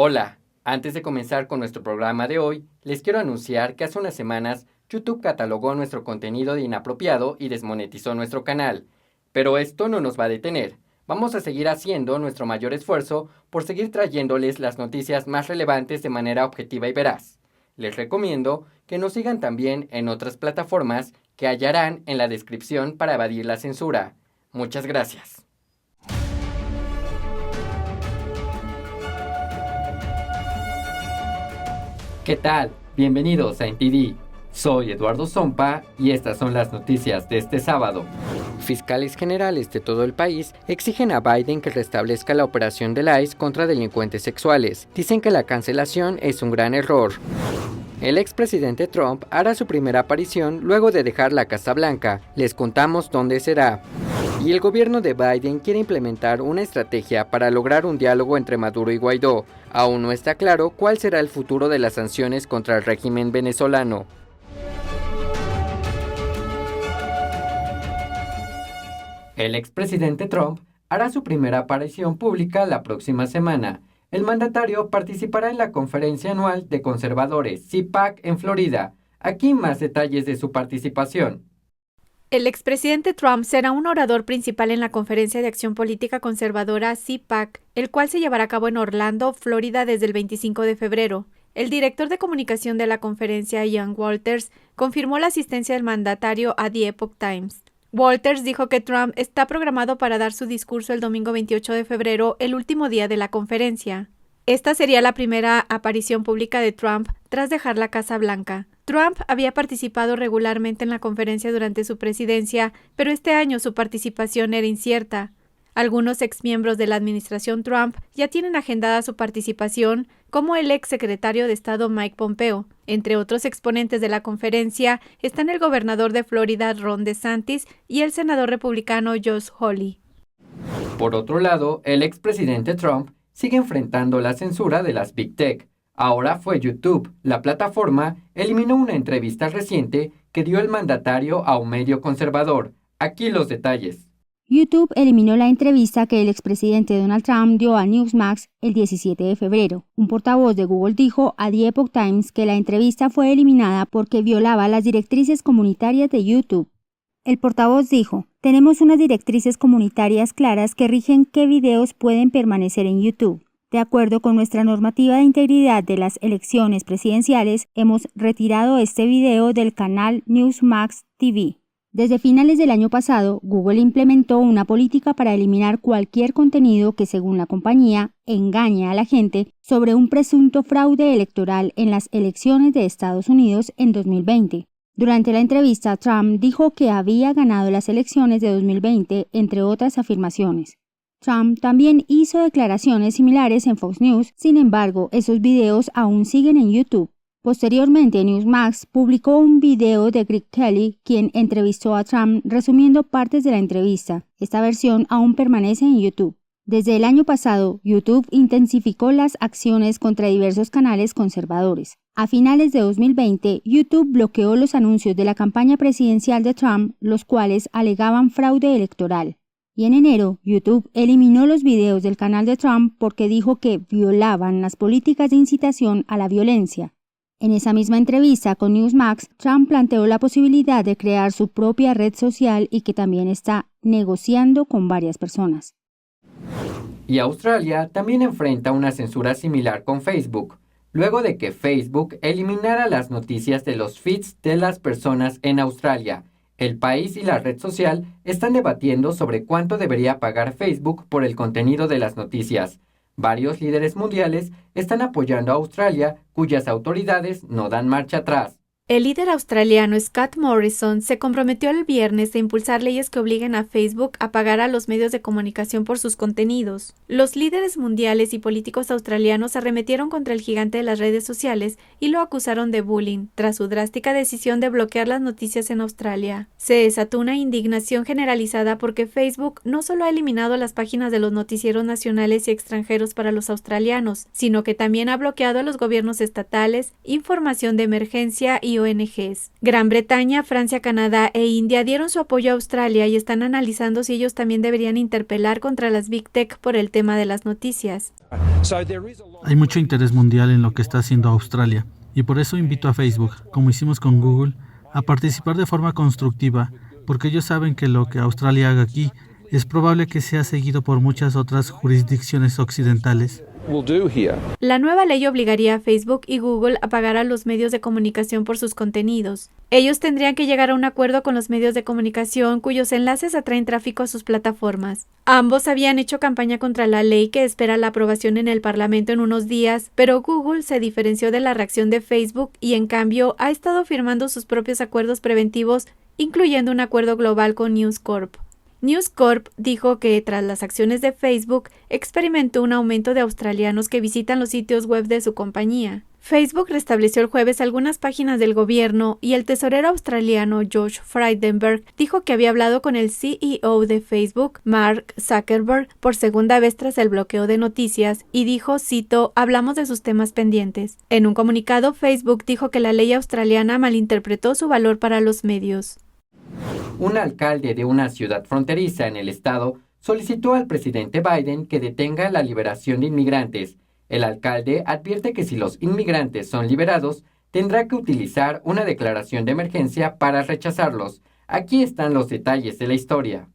Hola, antes de comenzar con nuestro programa de hoy, les quiero anunciar que hace unas semanas YouTube catalogó nuestro contenido de inapropiado y desmonetizó nuestro canal. Pero esto no nos va a detener. Vamos a seguir haciendo nuestro mayor esfuerzo por seguir trayéndoles las noticias más relevantes de manera objetiva y veraz. Les recomiendo que nos sigan también en otras plataformas que hallarán en la descripción para evadir la censura. Muchas gracias. ¿Qué tal? Bienvenidos a NTD. Soy Eduardo Zompa y estas son las noticias de este sábado. Fiscales generales de todo el país exigen a Biden que restablezca la operación del ICE contra delincuentes sexuales. Dicen que la cancelación es un gran error. El expresidente Trump hará su primera aparición luego de dejar la Casa Blanca. Les contamos dónde será. Y el gobierno de Biden quiere implementar una estrategia para lograr un diálogo entre Maduro y Guaidó. Aún no está claro cuál será el futuro de las sanciones contra el régimen venezolano. El expresidente Trump hará su primera aparición pública la próxima semana. El mandatario participará en la conferencia anual de conservadores CPAC en Florida. Aquí más detalles de su participación. El expresidente Trump será un orador principal en la Conferencia de Acción Política Conservadora CPAC, el cual se llevará a cabo en Orlando, Florida, desde el 25 de febrero. El director de comunicación de la conferencia, Ian Walters, confirmó la asistencia del mandatario a The Epoch Times. Walters dijo que Trump está programado para dar su discurso el domingo 28 de febrero, el último día de la conferencia. Esta sería la primera aparición pública de Trump tras dejar la Casa Blanca. Trump había participado regularmente en la conferencia durante su presidencia, pero este año su participación era incierta. Algunos exmiembros de la administración Trump ya tienen agendada su participación, como el exsecretario de Estado Mike Pompeo. Entre otros exponentes de la conferencia están el gobernador de Florida Ron DeSantis y el senador republicano Josh Hawley. Por otro lado, el expresidente Trump sigue enfrentando la censura de las Big Tech. Ahora fue YouTube. La plataforma eliminó una entrevista reciente que dio el mandatario a un medio conservador. Aquí los detalles. YouTube eliminó la entrevista que el expresidente Donald Trump dio a Newsmax el 17 de febrero. Un portavoz de Google dijo a The Epoch Times que la entrevista fue eliminada porque violaba las directrices comunitarias de YouTube. El portavoz dijo: "Tenemos unas directrices comunitarias claras que rigen qué videos pueden permanecer en YouTube. De acuerdo con nuestra normativa de integridad de las elecciones presidenciales, hemos retirado este video del canal Newsmax TV". Desde finales del año pasado, Google implementó una política para eliminar cualquier contenido que, según la compañía, engañe a la gente sobre un presunto fraude electoral en las elecciones de Estados Unidos en 2020. Durante la entrevista, Trump dijo que había ganado las elecciones de 2020, entre otras afirmaciones. Trump también hizo declaraciones similares en Fox News, sin embargo, esos videos aún siguen en YouTube. Posteriormente, Newsmax publicó un video de Greg Kelly, quien entrevistó a Trump resumiendo partes de la entrevista. Esta versión aún permanece en YouTube. Desde el año pasado, YouTube intensificó las acciones contra diversos canales conservadores. A finales de 2020, YouTube bloqueó los anuncios de la campaña presidencial de Trump, los cuales alegaban fraude electoral. Y en enero, YouTube eliminó los videos del canal de Trump porque dijo que violaban las políticas de incitación a la violencia. En esa misma entrevista con Newsmax, Trump planteó la posibilidad de crear su propia red social y que también está negociando con varias personas. Y Australia también enfrenta una censura similar con Facebook, luego de que Facebook eliminara las noticias de los feeds de las personas en Australia. El país y la red social están debatiendo sobre cuánto debería pagar Facebook por el contenido de las noticias. Varios líderes mundiales están apoyando a Australia, cuyas autoridades no dan marcha atrás. El líder australiano Scott Morrison se comprometió el viernes a impulsar leyes que obliguen a Facebook a pagar a los medios de comunicación por sus contenidos. Los líderes mundiales y políticos australianos arremetieron contra el gigante de las redes sociales y lo acusaron de bullying, tras su drástica decisión de bloquear las noticias en Australia. Se desató una indignación generalizada porque Facebook no solo ha eliminado las páginas de los noticieros nacionales y extranjeros para los australianos, sino que también ha bloqueado a los gobiernos estatales, información de emergencia y y ONGs. Gran Bretaña, Francia, Canadá e India dieron su apoyo a Australia y están analizando si ellos también deberían interpelar contra las Big Tech por el tema de las noticias. Hay mucho interés mundial en lo que está haciendo Australia y por eso invito a Facebook, como hicimos con Google, a participar de forma constructiva, porque ellos saben que lo que Australia haga aquí es probable que sea seguido por muchas otras jurisdicciones occidentales. La nueva ley obligaría a Facebook y Google a pagar a los medios de comunicación por sus contenidos. Ellos tendrían que llegar a un acuerdo con los medios de comunicación cuyos enlaces atraen tráfico a sus plataformas. Ambos habían hecho campaña contra la ley que espera la aprobación en el Parlamento en unos días, pero Google se diferenció de la reacción de Facebook y en cambio ha estado firmando sus propios acuerdos preventivos, incluyendo un acuerdo global con News Corp. News Corp dijo que tras las acciones de Facebook experimentó un aumento de australianos que visitan los sitios web de su compañía. Facebook restableció el jueves algunas páginas del gobierno y el tesorero australiano Josh Frydenberg dijo que había hablado con el CEO de Facebook, Mark Zuckerberg, por segunda vez tras el bloqueo de noticias y dijo, cito, hablamos de sus temas pendientes. En un comunicado, Facebook dijo que la ley australiana malinterpretó su valor para los medios. Un alcalde de una ciudad fronteriza en el estado solicitó al presidente Biden que detenga la liberación de inmigrantes. El alcalde advierte que si los inmigrantes son liberados, tendrá que utilizar una declaración de emergencia para rechazarlos. Aquí están los detalles de la historia.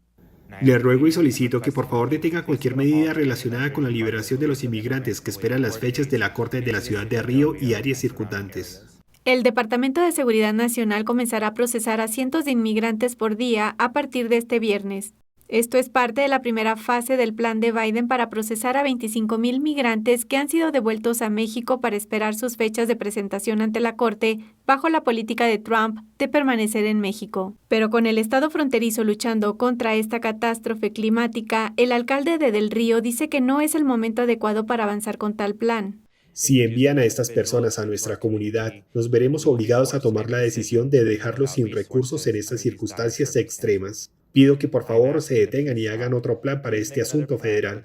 Le ruego y solicito que por favor detenga cualquier medida relacionada con la liberación de los inmigrantes que esperan las fechas de la Corte de la ciudad de Río y áreas circundantes. El Departamento de Seguridad Nacional comenzará a procesar a cientos de inmigrantes por día a partir de este viernes. Esto es parte de la primera fase del plan de Biden para procesar a 25,000 migrantes que han sido devueltos a México para esperar sus fechas de presentación ante la Corte bajo la política de Trump de permanecer en México. Pero con el estado fronterizo luchando contra esta catástrofe climática, el alcalde de Del Río dice que no es el momento adecuado para avanzar con tal plan. Si envían a estas personas a nuestra comunidad, nos veremos obligados a tomar la decisión de dejarlos sin recursos en estas circunstancias extremas. Pido que por favor se detengan y hagan otro plan para este asunto federal.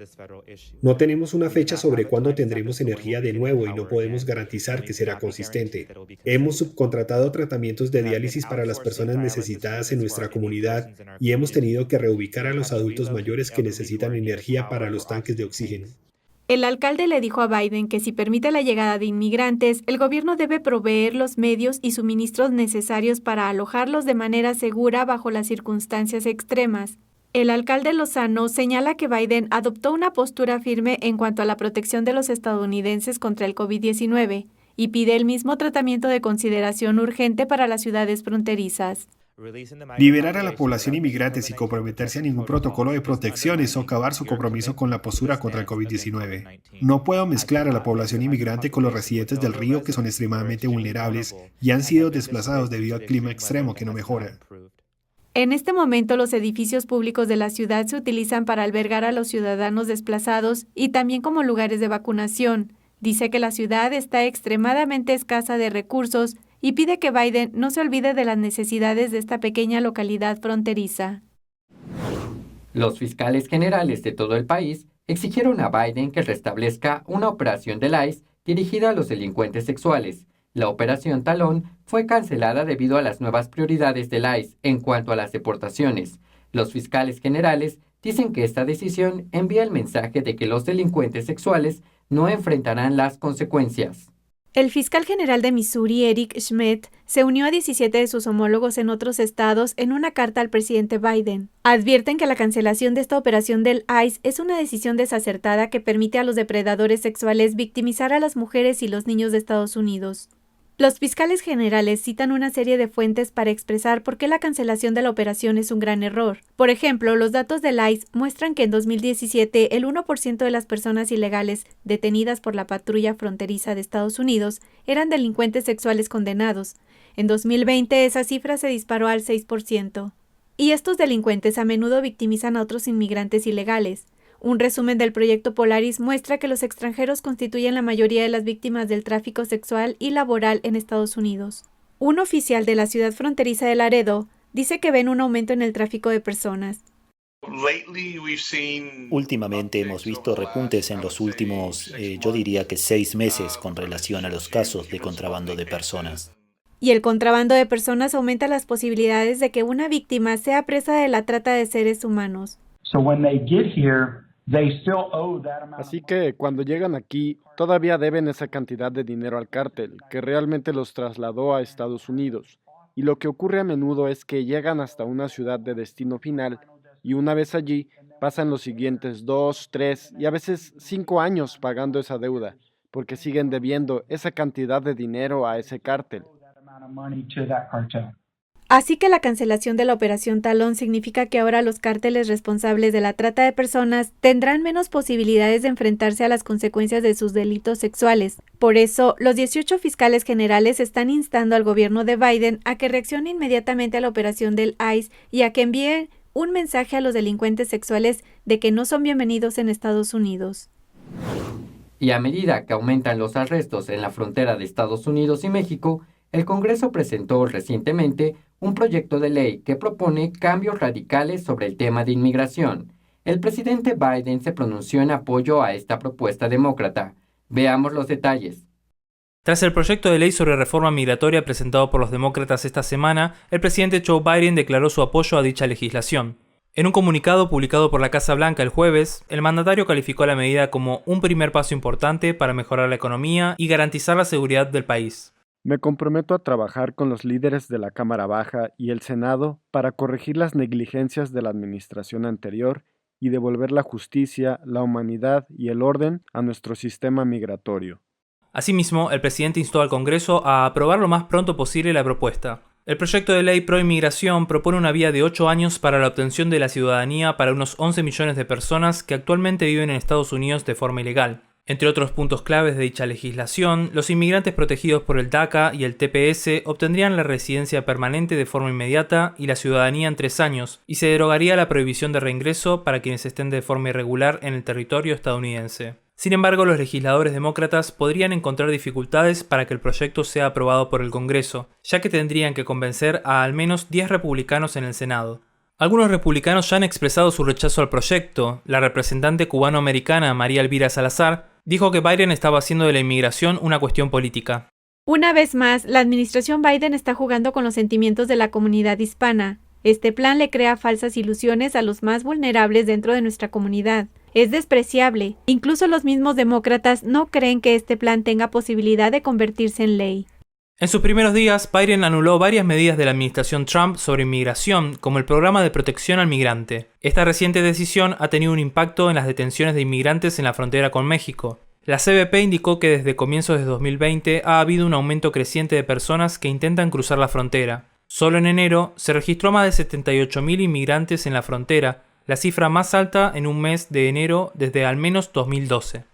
No tenemos una fecha sobre cuándo tendremos energía de nuevo y no podemos garantizar que será consistente. Hemos subcontratado tratamientos de diálisis para las personas necesitadas en nuestra comunidad y hemos tenido que reubicar a los adultos mayores que necesitan energía para los tanques de oxígeno. El alcalde le dijo a Biden que si permite la llegada de inmigrantes, el gobierno debe proveer los medios y suministros necesarios para alojarlos de manera segura bajo las circunstancias extremas. El alcalde Lozano señala que Biden adoptó una postura firme en cuanto a la protección de los estadounidenses contra el COVID-19 y pide el mismo tratamiento de consideración urgente para las ciudades fronterizas. Liberar a la población inmigrante sin comprometerse a ningún protocolo de protección es socavar su compromiso con la postura contra el COVID-19. No puedo mezclar a la población inmigrante con los residentes del río que son extremadamente vulnerables y han sido desplazados debido al clima extremo que no mejora. En este momento, los edificios públicos de la ciudad se utilizan para albergar a los ciudadanos desplazados y también como lugares de vacunación. Dice que la ciudad está extremadamente escasa de recursos y pide que Biden no se olvide de las necesidades de esta pequeña localidad fronteriza. Los fiscales generales de todo el país exigieron a Biden que restablezca una operación del ICE dirigida a los delincuentes sexuales. La operación Talón fue cancelada debido a las nuevas prioridades del ICE en cuanto a las deportaciones. Los fiscales generales dicen que esta decisión envía el mensaje de que los delincuentes sexuales no enfrentarán las consecuencias. El fiscal general de Missouri, Eric Schmidt, se unió a 17 de sus homólogos en otros estados en una carta al presidente Biden. Advierten que la cancelación de esta operación del ICE es una decisión desacertada que permite a los depredadores sexuales victimizar a las mujeres y los niños de Estados Unidos. Los fiscales generales citan una serie de fuentes para expresar por qué la cancelación de la operación es un gran error. Por ejemplo, los datos del ICE muestran que en 2017 el 1% de las personas ilegales detenidas por la patrulla fronteriza de Estados Unidos eran delincuentes sexuales condenados. En 2020 esa cifra se disparó al 6%. Y estos delincuentes a menudo victimizan a otros inmigrantes ilegales. Un resumen del proyecto Polaris muestra que los extranjeros constituyen la mayoría de las víctimas del tráfico sexual y laboral en Estados Unidos. Un oficial de la ciudad fronteriza de Laredo dice que ven un aumento en el tráfico de personas. Últimamente hemos visto repuntes en los últimos, yo diría que 6 meses con relación a los casos de contrabando de personas. Y el contrabando de personas aumenta las posibilidades de que una víctima sea presa de la trata de seres humanos. Así que cuando llegan aquí, todavía deben esa cantidad de dinero al cártel, que realmente los trasladó a Estados Unidos. Y lo que ocurre a menudo es que llegan hasta una ciudad de destino final y una vez allí pasan los siguientes 2, 3 y a veces 5 años pagando esa deuda, porque siguen debiendo esa cantidad de dinero a ese cártel. Así que la cancelación de la Operación Talón significa que ahora los cárteles responsables de la trata de personas tendrán menos posibilidades de enfrentarse a las consecuencias de sus delitos sexuales. Por eso, los 18 fiscales generales están instando al gobierno de Biden a que reaccione inmediatamente a la operación del ICE y a que envíe un mensaje a los delincuentes sexuales de que no son bienvenidos en Estados Unidos. Y a medida que aumentan los arrestos en la frontera de Estados Unidos y México, el Congreso presentó recientemente un proyecto de ley que propone cambios radicales sobre el tema de inmigración. El presidente Biden se pronunció en apoyo a esta propuesta demócrata. Veamos los detalles. Tras el proyecto de ley sobre reforma migratoria presentado por los demócratas esta semana, el presidente Joe Biden declaró su apoyo a dicha legislación. En un comunicado publicado por la Casa Blanca el jueves, el mandatario calificó la medida como un primer paso importante para mejorar la economía y garantizar la seguridad del país. Me comprometo a trabajar con los líderes de la Cámara Baja y el Senado para corregir las negligencias de la administración anterior y devolver la justicia, la humanidad y el orden a nuestro sistema migratorio. Asimismo, el presidente instó al Congreso a aprobar lo más pronto posible la propuesta. El proyecto de ley pro inmigración propone una vía de 8 años para la obtención de la ciudadanía para unos 11 millones de personas que actualmente viven en Estados Unidos de forma ilegal. Entre otros puntos claves de dicha legislación, los inmigrantes protegidos por el DACA y el TPS obtendrían la residencia permanente de forma inmediata y la ciudadanía en 3 años, y se derogaría la prohibición de reingreso para quienes estén de forma irregular en el territorio estadounidense. Sin embargo, los legisladores demócratas podrían encontrar dificultades para que el proyecto sea aprobado por el Congreso, ya que tendrían que convencer a al menos 10 republicanos en el Senado. Algunos republicanos ya han expresado su rechazo al proyecto. La representante cubano-americana María Elvira Salazar dijo que Biden estaba haciendo de la inmigración una cuestión política. Una vez más, la administración Biden está jugando con los sentimientos de la comunidad hispana. Este plan le crea falsas ilusiones a los más vulnerables dentro de nuestra comunidad. Es despreciable. Incluso los mismos demócratas no creen que este plan tenga posibilidad de convertirse en ley. En sus primeros días, Biden anuló varias medidas de la administración Trump sobre inmigración, como el programa de protección al migrante. Esta reciente decisión ha tenido un impacto en las detenciones de inmigrantes en la frontera con México. La CBP indicó que desde comienzos de 2020 ha habido un aumento creciente de personas que intentan cruzar la frontera. Solo en enero se registró más de 78.000 inmigrantes en la frontera, la cifra más alta en un mes de enero desde al menos 2012.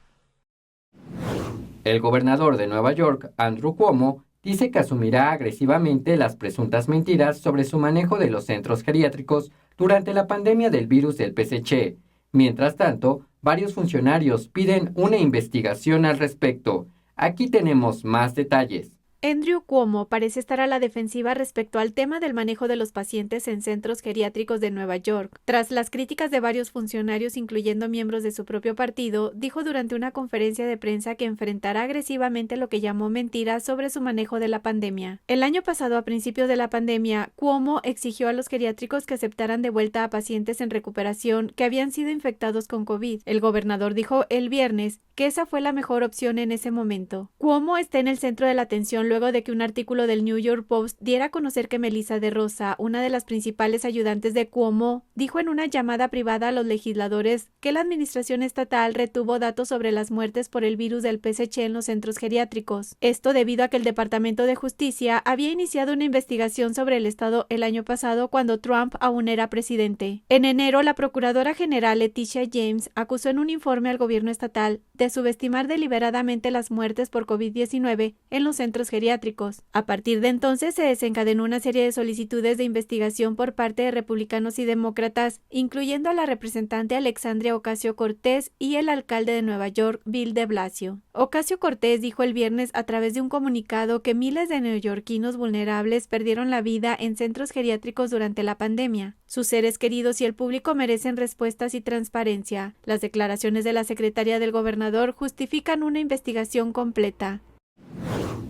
El gobernador de Nueva York, Andrew Cuomo, dice que asumirá agresivamente las presuntas mentiras sobre su manejo de los centros geriátricos durante la pandemia del virus del PSC. Mientras tanto, varios funcionarios piden una investigación al respecto. Aquí tenemos más detalles. Andrew Cuomo parece estar a la defensiva respecto al tema del manejo de los pacientes en centros geriátricos de Nueva York. Tras las críticas de varios funcionarios, incluyendo miembros de su propio partido, dijo durante una conferencia de prensa que enfrentará agresivamente lo que llamó mentiras sobre su manejo de la pandemia. El año pasado, a principios de la pandemia, Cuomo exigió a los geriátricos que aceptaran de vuelta a pacientes en recuperación que habían sido infectados con COVID. El gobernador dijo el viernes que esa fue la mejor opción en ese momento. Cuomo está en el centro de la atención luego de que un artículo del New York Post diera a conocer que Melissa de Rosa, una de las principales ayudantes de Cuomo, dijo en una llamada privada a los legisladores que la administración estatal retuvo datos sobre las muertes por el virus del PSC en los centros geriátricos. Esto debido a que el Departamento de Justicia había iniciado una investigación sobre el estado el año pasado cuando Trump aún era presidente. En enero, la procuradora general Leticia James acusó en un informe al gobierno estatal de subestimar deliberadamente las muertes por COVID-19 en los centros geriátricos. A partir de entonces se desencadenó una serie de solicitudes de investigación por parte de republicanos y demócratas, incluyendo a la representante Alexandria Ocasio-Cortez y el alcalde de Nueva York, Bill de Blasio. Ocasio-Cortez dijo el viernes a través de un comunicado que miles de neoyorquinos vulnerables perdieron la vida en centros geriátricos durante la pandemia. Sus seres queridos y el público merecen respuestas y transparencia. Las declaraciones de la secretaria del gobernador justifican una investigación completa.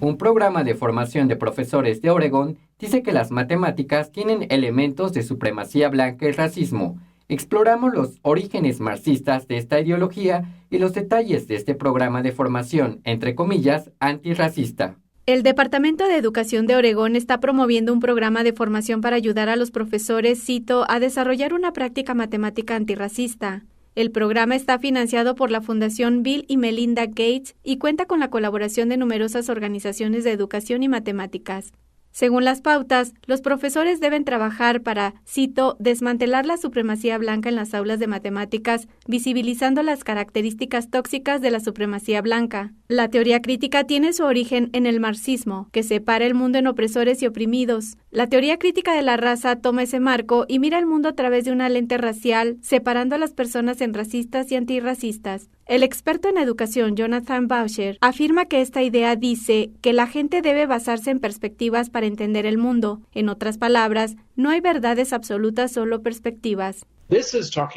Un programa de formación de profesores de Oregón dice que las matemáticas tienen elementos de supremacía blanca y racismo. Exploramos los orígenes marxistas de esta ideología y los detalles de este programa de formación, entre comillas, antirracista. El Departamento de Educación de Oregón está promoviendo un programa de formación para ayudar a los profesores, cito, a desarrollar una práctica matemática antirracista. El programa está financiado por la Fundación Bill y Melinda Gates y cuenta con la colaboración de numerosas organizaciones de educación y matemáticas. Según las pautas, los profesores deben trabajar para, cito, desmantelar la supremacía blanca en las aulas de matemáticas, visibilizando las características tóxicas de la supremacía blanca. La teoría crítica tiene su origen en el marxismo, que separa el mundo en opresores y oprimidos. La teoría crítica de la raza toma ese marco y mira el mundo a través de una lente racial, separando a las personas en racistas y antirracistas. El experto en educación Jonathan Boucher afirma que esta idea dice que la gente debe basarse en perspectivas para entender el mundo. En otras palabras, no hay verdades absolutas, solo perspectivas. Esto está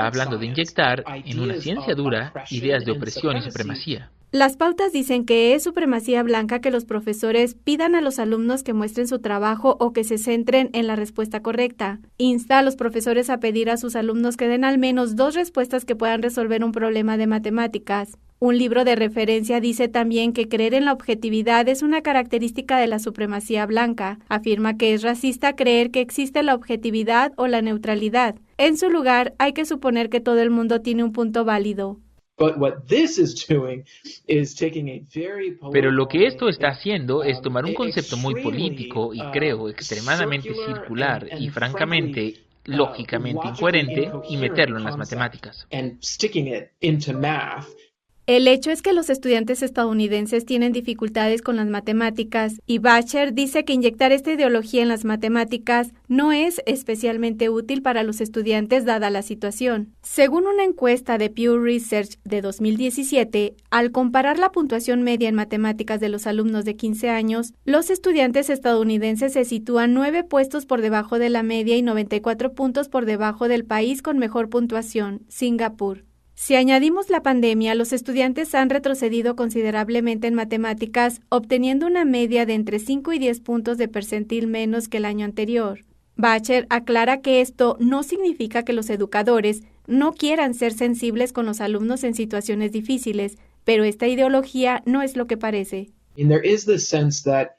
hablando de inyectar en una ciencia dura ideas de opresión y supremacía. Las pautas dicen que es supremacía blanca que los profesores pidan a los alumnos que muestren su trabajo o que se centren en la respuesta correcta. Insta a los profesores a pedir a sus alumnos que den al menos 2 respuestas que puedan resolver un problema de matemáticas. Un libro de referencia dice también que creer en la objetividad es una característica de la supremacía blanca. Afirma que es racista creer que existe la objetividad o la neutralidad. En su lugar, hay que suponer que todo el mundo tiene un punto válido. Pero lo que esto está haciendo es tomar un concepto muy político y creo extremadamente circular y francamente, lógicamente incoherente y meterlo en las matemáticas. El hecho es que los estudiantes estadounidenses tienen dificultades con las matemáticas y Boucher dice que inyectar esta ideología en las matemáticas no es especialmente útil para los estudiantes dada la situación. Según una encuesta de Pew Research de 2017, al comparar la puntuación media en matemáticas de los alumnos de 15 años, los estudiantes estadounidenses se sitúan 9 puestos por debajo de la media y 94 puntos por debajo del país con mejor puntuación, Singapur. Si añadimos la pandemia, los estudiantes han retrocedido considerablemente en matemáticas, obteniendo una media de entre 5 y 10 puntos de percentil menos que el año anterior. Boucher aclara que esto no significa que los educadores no quieran ser sensibles con los alumnos en situaciones difíciles, pero esta ideología no es lo que parece.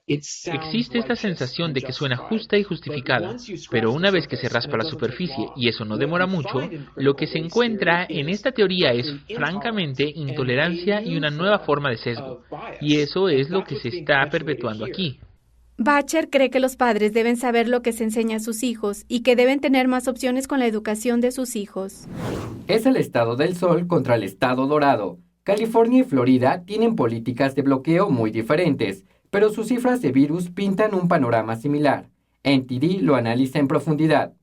Existe esta sensación de que suena justa y justificada, pero una vez que se raspa la superficie, y eso no demora mucho, lo que se encuentra en esta teoría es francamente intolerancia y una nueva forma de sesgo, y eso es lo que se está perpetuando aquí. Boucher cree que los padres deben saber lo que se enseña a sus hijos y que deben tener más opciones con la educación de sus hijos. Es el estado del sol contra el estado dorado. California y Florida tienen políticas de bloqueo muy diferentes, pero sus cifras de virus pintan un panorama similar. NTD lo analiza en profundidad.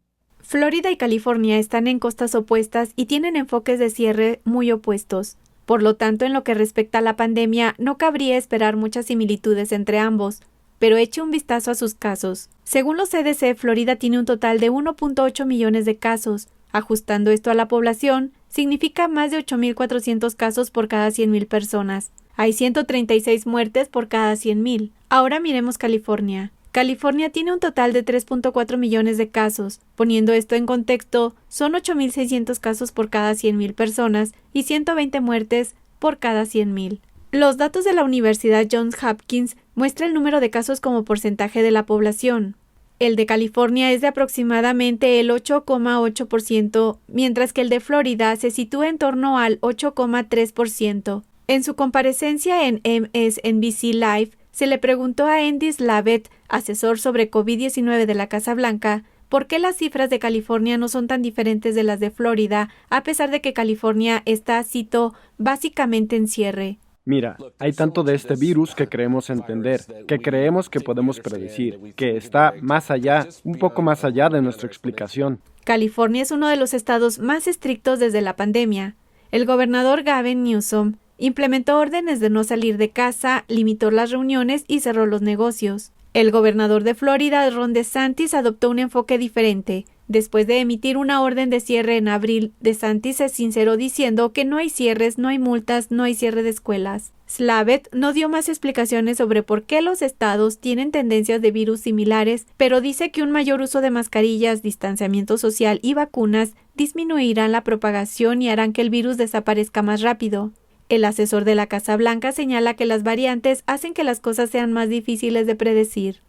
Florida y California están en costas opuestas y tienen enfoques de cierre muy opuestos. Por lo tanto, en lo que respecta a la pandemia, no cabría esperar muchas similitudes entre ambos, pero eche un vistazo a sus casos. Según los CDC, Florida tiene un total de 1.8 millones de casos. Ajustando esto a la población, significa más de 8.400 casos por cada 100.000 personas. Hay 136 muertes por cada 100.000. Ahora miremos California. California tiene un total de 3.4 millones de casos. Poniendo esto en contexto, son 8.600 casos por cada 100.000 personas y 120 muertes por cada 100.000. Los datos de la Universidad Johns Hopkins muestran el número de casos como porcentaje de la población. El de California es de aproximadamente el 8,8%, mientras que el de Florida se sitúa en torno al 8,3%. En su comparecencia en MSNBC Live, se le preguntó a Andy Slavitt, asesor sobre COVID-19 de la Casa Blanca, por qué las cifras de California no son tan diferentes de las de Florida, a pesar de que California está, cito, básicamente en cierre. Mira, hay tanto de este virus que creemos entender, que creemos que podemos predecir, que está más allá, un poco más allá de nuestra explicación. California es uno de los estados más estrictos desde la pandemia. El gobernador Gavin Newsom implementó órdenes de no salir de casa, limitó las reuniones y cerró los negocios. El gobernador de Florida, Ron DeSantis, adoptó un enfoque diferente. Después de emitir una orden de cierre en abril, DeSantis se sinceró diciendo que no hay cierres, no hay multas, no hay cierre de escuelas. Slavet no dio más explicaciones sobre por qué los estados tienen tendencias de virus similares, pero dice que un mayor uso de mascarillas, distanciamiento social y vacunas disminuirán la propagación y harán que el virus desaparezca más rápido. El asesor de la Casa Blanca señala que las variantes hacen que las cosas sean más difíciles de predecir.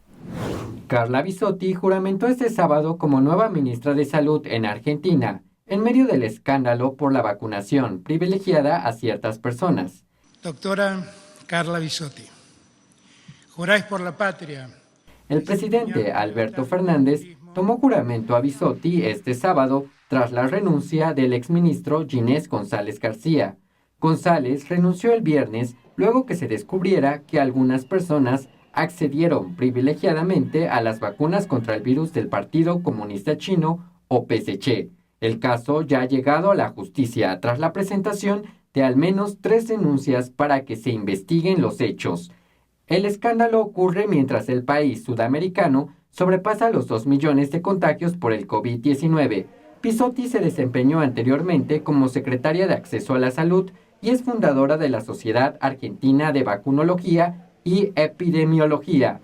Carla Bisotti juramentó este sábado como nueva ministra de Salud en Argentina, en medio del escándalo por la vacunación privilegiada a ciertas personas. Doctora Carla Bisotti, juráis por la patria. El presidente Alberto Fernández tomó juramento a Bisotti este sábado tras la renuncia del exministro Ginés González García. González renunció el viernes luego que se descubriera que algunas personas accedieron privilegiadamente a las vacunas contra el virus del Partido Comunista Chino o PSC. El caso ya ha llegado a la justicia tras la presentación de al menos 3 denuncias para que se investiguen los hechos. El escándalo ocurre mientras el país sudamericano sobrepasa los 2 millones de contagios por el COVID-19. Bisotti se desempeñó anteriormente como secretaria de Acceso a la Salud y es fundadora de la Sociedad Argentina de Vacunología y Epidemiología.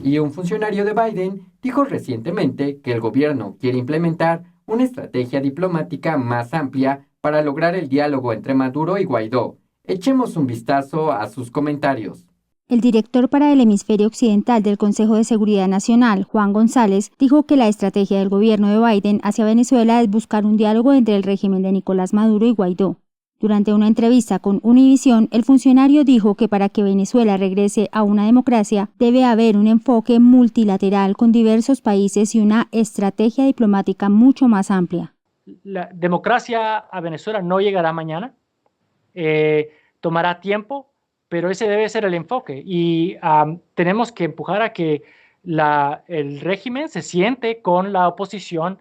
Y un funcionario de Biden dijo recientemente que el gobierno quiere implementar una estrategia diplomática más amplia para lograr el diálogo entre Maduro y Guaidó. Echemos un vistazo a sus comentarios. El director para el hemisferio occidental del Consejo de Seguridad Nacional, Juan González, dijo que la estrategia del gobierno de Biden hacia Venezuela es buscar un diálogo entre el régimen de Nicolás Maduro y Guaidó. Durante una entrevista con Univisión, el funcionario dijo que para que Venezuela regrese a una democracia, debe haber un enfoque multilateral con diversos países y una estrategia diplomática mucho más amplia. La democracia a Venezuela no llegará mañana, tomará tiempo, pero ese debe ser el enfoque y tenemos que empujar a que el régimen se siente con la oposición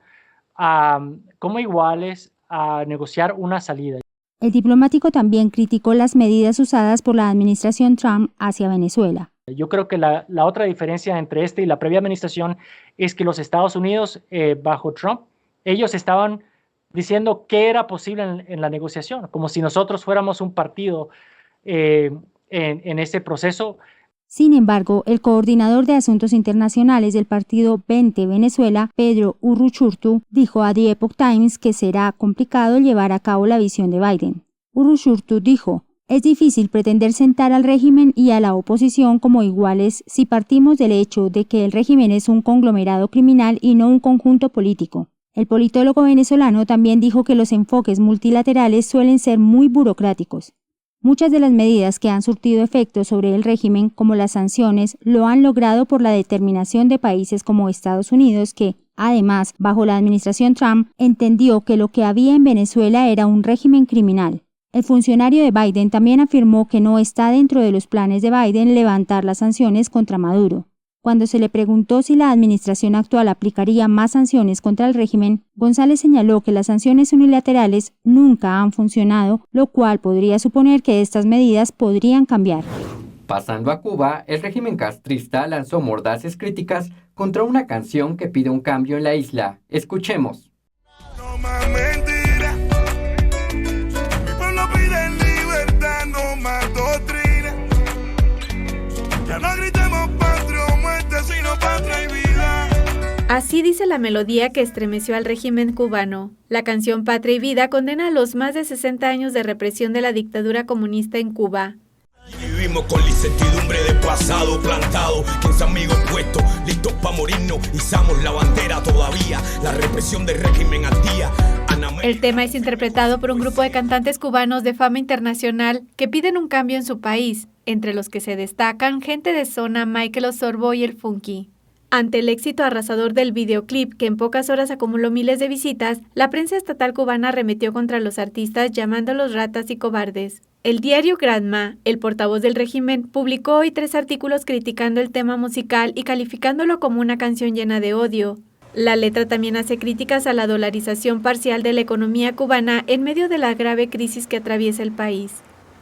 como iguales a negociar una salida. El diplomático también criticó las medidas usadas por la administración Trump hacia Venezuela. Yo creo que la otra diferencia entre y la previa administración es que los Estados Unidos, bajo Trump, ellos estaban diciendo qué era posible en la negociación, como si nosotros fuéramos un partido en ese proceso. Sin embargo, el coordinador de Asuntos Internacionales del partido 20 Venezuela, Pedro Urruchurtu, dijo a The Epoch Times que será complicado llevar a cabo la visión de Biden. Urruchurtu dijo: es difícil pretender sentar al régimen y a la oposición como iguales si partimos del hecho de que el régimen es un conglomerado criminal y no un conjunto político. El politólogo venezolano también dijo que los enfoques multilaterales suelen ser muy burocráticos. Muchas de las medidas que han surtido efecto sobre el régimen, como las sanciones, lo han logrado por la determinación de países como Estados Unidos que, además, bajo la administración Trump, entendió que lo que había en Venezuela era un régimen criminal. El funcionario de Biden también afirmó que no está dentro de los planes de Biden levantar las sanciones contra Maduro. Cuando se le preguntó si la administración actual aplicaría más sanciones contra el régimen, González señaló que las sanciones unilaterales nunca han funcionado, lo cual podría suponer que estas medidas podrían cambiar. Pasando a Cuba, el régimen castrista lanzó mordaces críticas contra una canción que pide un cambio en la isla. Escuchemos. No más mentira. Mi pueblo pide libertad, no más doctrina. Ya no gritemos patria o muerte, sino patria y vida. Así dice la melodía que estremeció al régimen cubano. La canción Patria y Vida condena los más de 60 años de represión de la dictadura comunista en Cuba. Vivimos con la incertidumbre del pasado plantado, 15 amigos puestos, listos para morirnos, izamos la bandera todavía, la represión del régimen al día. El tema es interpretado por un grupo de cantantes cubanos de fama internacional que piden un cambio en su país, entre los que se destacan Gente de Zona, Michael Osorbo y El Funky. Ante el éxito arrasador del videoclip, que en pocas horas acumuló miles de visitas, la prensa estatal cubana arremetió contra los artistas llamándolos ratas y cobardes. El diario Granma, el portavoz del régimen, publicó hoy 3 artículos criticando el tema musical y calificándolo como una canción llena de odio. La letra también hace críticas a la dolarización parcial de la economía cubana en medio de la grave crisis que atraviesa el país.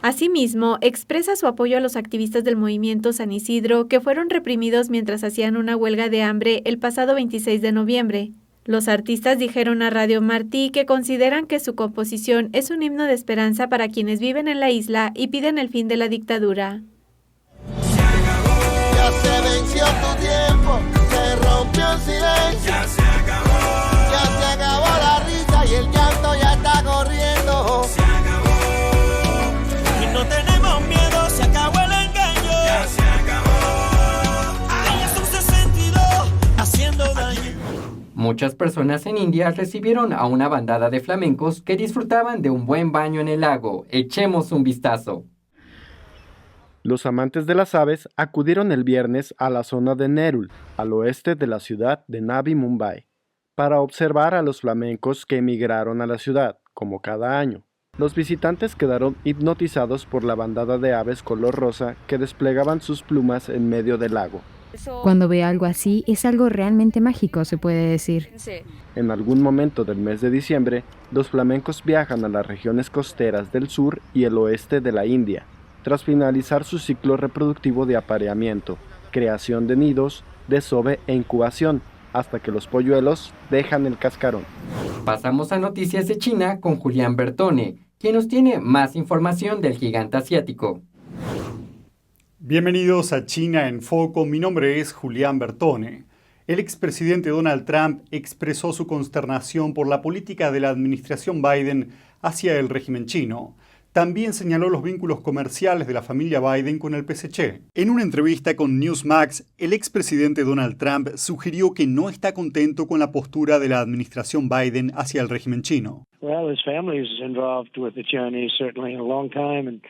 Asimismo, expresa su apoyo a los activistas del movimiento San Isidro que fueron reprimidos mientras hacían una huelga de hambre el pasado 26 de noviembre. Los artistas dijeron a Radio Martí que consideran que su composición es un himno de esperanza para quienes viven en la isla y piden el fin de la dictadura. Ya se venció tu tiempo, se rompió el silencio. Ya se acabó la risa y el llanto ya está corriendo. Se acabó. Y no tenemos miedo, se acabó el engaño. Ya se acabó. Ahí es un 62 haciendo daño. Muchas personas en India recibieron a una bandada de flamencos que disfrutaban de un buen baño en el lago. Echemos un vistazo. Los amantes de las aves acudieron el viernes a la zona de Nerul, al oeste de la ciudad de Navi Mumbai, para observar a los flamencos que emigraron a la ciudad, como cada año. Los visitantes quedaron hipnotizados por la bandada de aves color rosa que desplegaban sus plumas en medio del lago. Cuando ve algo así, es algo realmente mágico, se puede decir. En algún momento del mes de diciembre, los flamencos viajan a las regiones costeras del sur y el oeste de la India, tras finalizar su ciclo reproductivo de apareamiento, creación de nidos, desove e incubación, hasta que los polluelos dejan el cascarón. Pasamos a noticias de China con Julián Bertone, quien nos tiene más información del gigante asiático. Bienvenidos a China en Foco, mi nombre es Julián Bertone. El expresidente Donald Trump expresó su consternación por la política de la administración Biden hacia el régimen chino. También señaló los vínculos comerciales de la familia Biden con el PSC. En una entrevista con Newsmax, el expresidente Donald Trump sugirió que no está contento con la postura de la administración Biden hacia el régimen chino. Well, his family is involved with the Chinese certainly a long time and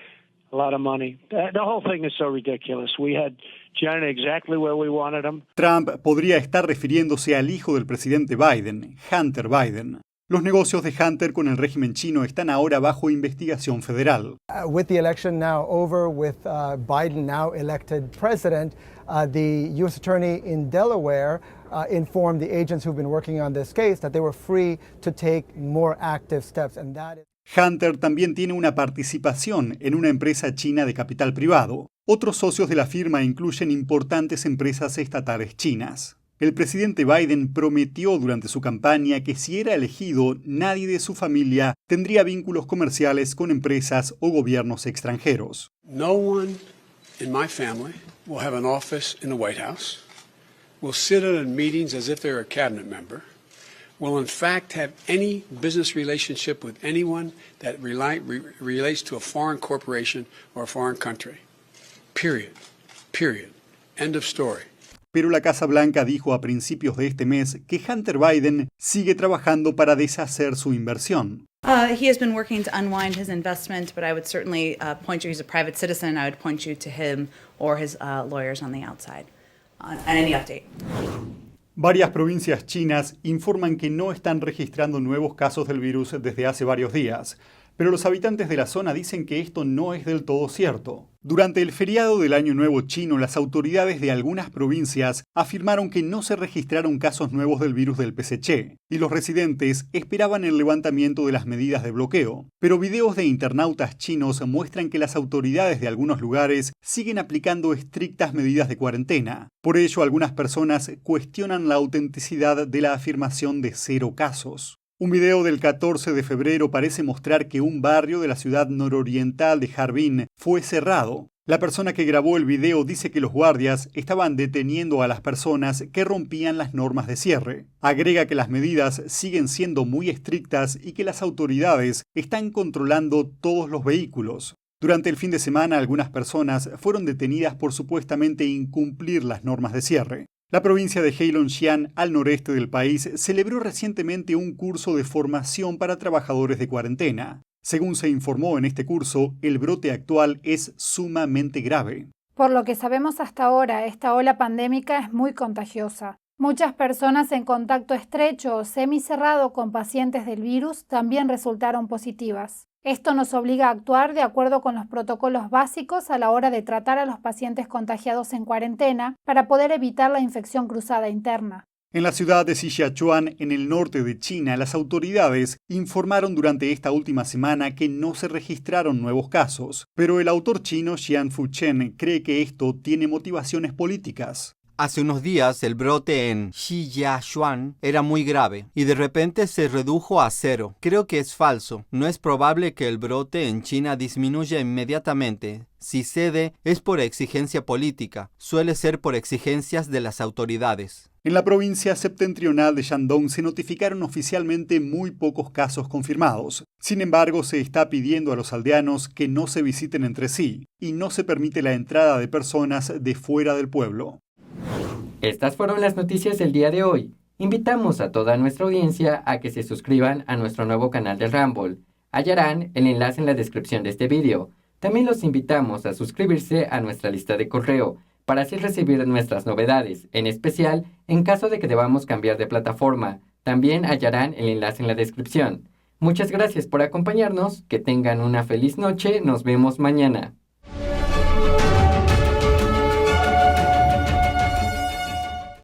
a lot of money. The whole thing is so ridiculous. We had China exactly where we wanted them. Trump podría estar refiriéndose al hijo del presidente Biden, Hunter Biden. Los negocios de Hunter con el régimen chino están ahora bajo investigación federal. With the election now over, with Biden now elected president, the U.S. Attorney in Delaware informed the agents who've been working on this case that they were free to take more active steps, and that is... Hunter también tiene una participación en una empresa china de capital privado. Otros socios de la firma incluyen importantes empresas estatales chinas. El presidente Biden prometió durante su campaña que si era elegido, nadie de su familia tendría vínculos comerciales con empresas o gobiernos extranjeros. No one in my family will have an office in the White House, will sit in meetings as if they're a cabinet member, will in fact have any business relationship with anyone that relates to a foreign corporation or a foreign country. Period. Period. End of story. Pero la Casa Blanca dijo a principios de este mes que Hunter Biden sigue trabajando para deshacer su inversión. He has been working to unwind his investment, but I would certainly point you, he's a private citizen, I would point you to him or his lawyers on the outside on any update. Varias provincias chinas informan que no están registrando nuevos casos del virus desde hace varios días, pero los habitantes de la zona dicen que esto no es del todo cierto. Durante el feriado del Año Nuevo chino, las autoridades de algunas provincias afirmaron que no se registraron casos nuevos del virus del PSC, y los residentes esperaban el levantamiento de las medidas de bloqueo. Pero videos de internautas chinos muestran que las autoridades de algunos lugares siguen aplicando estrictas medidas de cuarentena. Por ello, algunas personas cuestionan la autenticidad de la afirmación de 0 casos. Un video del 14 de febrero parece mostrar que un barrio de la ciudad nororiental de Harbin fue cerrado. La persona que grabó el video dice que los guardias estaban deteniendo a las personas que rompían las normas de cierre. Agrega que las medidas siguen siendo muy estrictas y que las autoridades están controlando todos los vehículos. Durante el fin de semana, algunas personas fueron detenidas por supuestamente incumplir las normas de cierre. La provincia de Heilongjiang, al noreste del país, celebró recientemente un curso de formación para trabajadores de cuarentena. Según se informó en este curso, el brote actual es sumamente grave. Por lo que sabemos hasta ahora, esta ola pandémica es muy contagiosa. Muchas personas en contacto estrecho o semicerrado con pacientes del virus también resultaron positivas. Esto nos obliga a actuar de acuerdo con los protocolos básicos a la hora de tratar a los pacientes contagiados en cuarentena para poder evitar la infección cruzada interna. En la ciudad de Sichuan, en el norte de China, las autoridades informaron durante esta última semana que no se registraron nuevos casos, pero el autor chino Xian Fuchen cree que esto tiene motivaciones políticas. Hace unos días el brote en Sichuan era muy grave y de repente se redujo a 0. Creo que es falso. No es probable que el brote en China disminuya inmediatamente. Si cede es por exigencia política. Suele ser por exigencias de las autoridades. En la provincia septentrional de Shandong se notificaron oficialmente muy pocos casos confirmados. Sin embargo, se está pidiendo a los aldeanos que no se visiten entre sí y no se permite la entrada de personas de fuera del pueblo. Estas fueron las noticias del día de hoy. Invitamos a toda nuestra audiencia a que se suscriban a nuestro nuevo canal de Rumble. Hallarán el enlace en la descripción de este video. También los invitamos a suscribirse a nuestra lista de correo para así recibir nuestras novedades, en especial en caso de que debamos cambiar de plataforma. También hallarán el enlace en la descripción. Muchas gracias por acompañarnos, que tengan una feliz noche, nos vemos mañana.